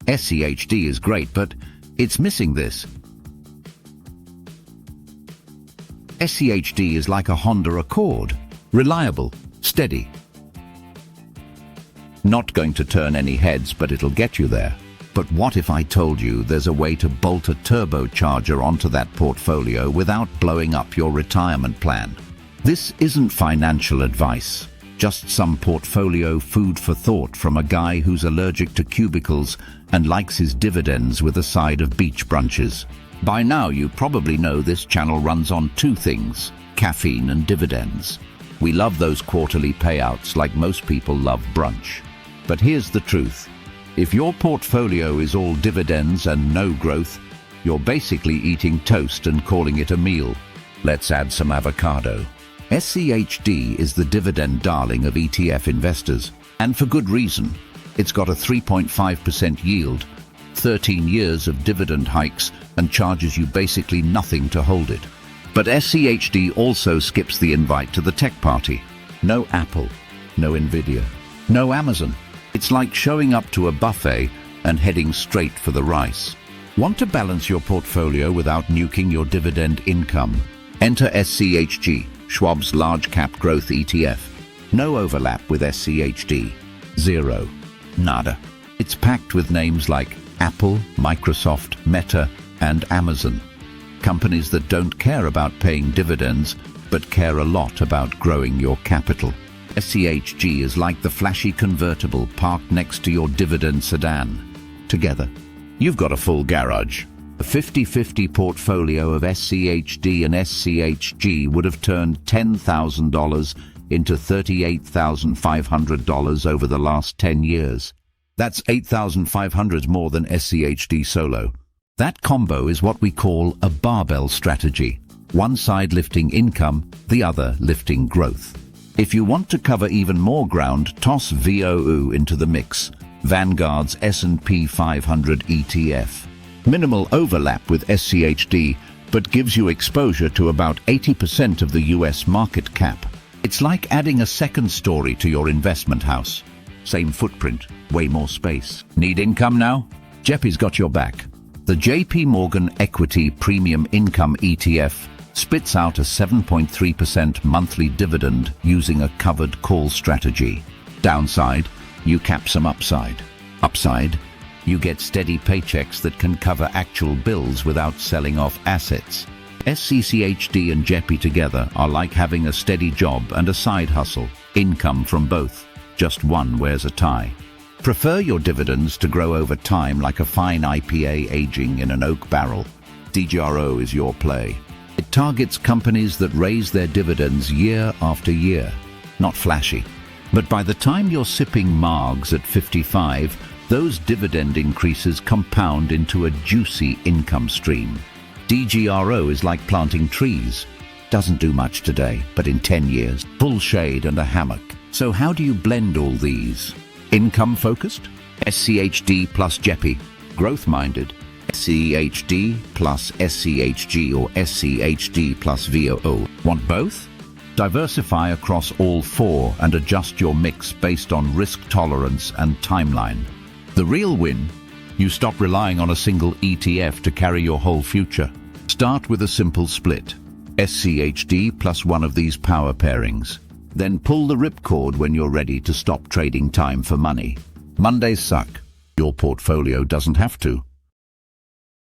SCHD is great, but it's missing this. SCHD is like a Honda Accord. Reliable, steady. Not going to turn any heads, but it'll get you there. But what if I told you there's a way to bolt a turbocharger onto that portfolio without blowing up your retirement plan? This isn't financial advice, just some portfolio food for thought from a guy who's allergic to cubicles and likes his dividends with a side of beach brunches. By now you probably know this channel runs on two things: caffeine and dividends. We love those quarterly payouts like most people love brunch. But here's the truth. If your portfolio is all dividends and no growth, you're basically eating toast and calling it a meal. Let's add some avocado. SCHD is the dividend darling of ETF investors, and for good reason. It's got a 3.5% yield, 13 years of dividend hikes, and charges you basically nothing to hold it. But SCHD also skips the invite to the tech party. No Apple, no Nvidia, no Amazon. It's like showing up to a buffet and heading straight for the rice. Want to balance your portfolio without nuking your dividend income? Enter SCHG, Schwab's large cap growth ETF. No overlap with SCHD. Zero. Nada. It's packed with names like Apple, Microsoft, Meta, and Amazon. Companies that don't care about paying dividends, but care a lot about growing your capital. SCHG is like the flashy convertible parked next to your dividend sedan. Together, you've got a full garage. A 50-50 portfolio of SCHD and SCHG would have turned $10,000 into $38,500 over the last 10 years. That's $8,500 more than SCHD solo. That combo is what we call a barbell strategy. One side lifting income, the other lifting growth. If you want to cover even more ground, toss VOO into the mix, Vanguard's S&P 500 ETF. Minimal overlap with SCHD, but gives you exposure to about 80% of the US market cap. It's like adding a second story to your investment house. Same footprint, way more space. Need income now? JEPI's got your back. The JP Morgan Equity Premium Income ETF spits out a 7.3% monthly dividend using a covered call strategy. Downside, you cap some upside. Upside, you get steady paychecks that can cover actual bills without selling off assets. SCHD and JEPI together are like having a steady job and a side hustle. Income from both. Just one wears a tie. Prefer your dividends to grow over time like a fine IPA aging in an oak barrel. DGRO is your play. It targets companies that raise their dividends year after year. Not flashy. But by the time you're sipping margs at 55, those dividend increases compound into a juicy income stream. DGRO is like planting trees. Doesn't do much today, but in 10 years, full shade and a hammock. So how do you blend all these? Income focused? SCHD plus JEPI. Growth minded? SCHD plus SCHG or SCHD plus VOO. Want both? Diversify across all four and adjust your mix based on risk tolerance and timeline. The real win? You stop relying on a single ETF to carry your whole future. Start with a simple split. SCHD plus one of these power pairings. Then pull the ripcord when you're ready to stop trading time for money. Mondays suck. Your portfolio doesn't have to.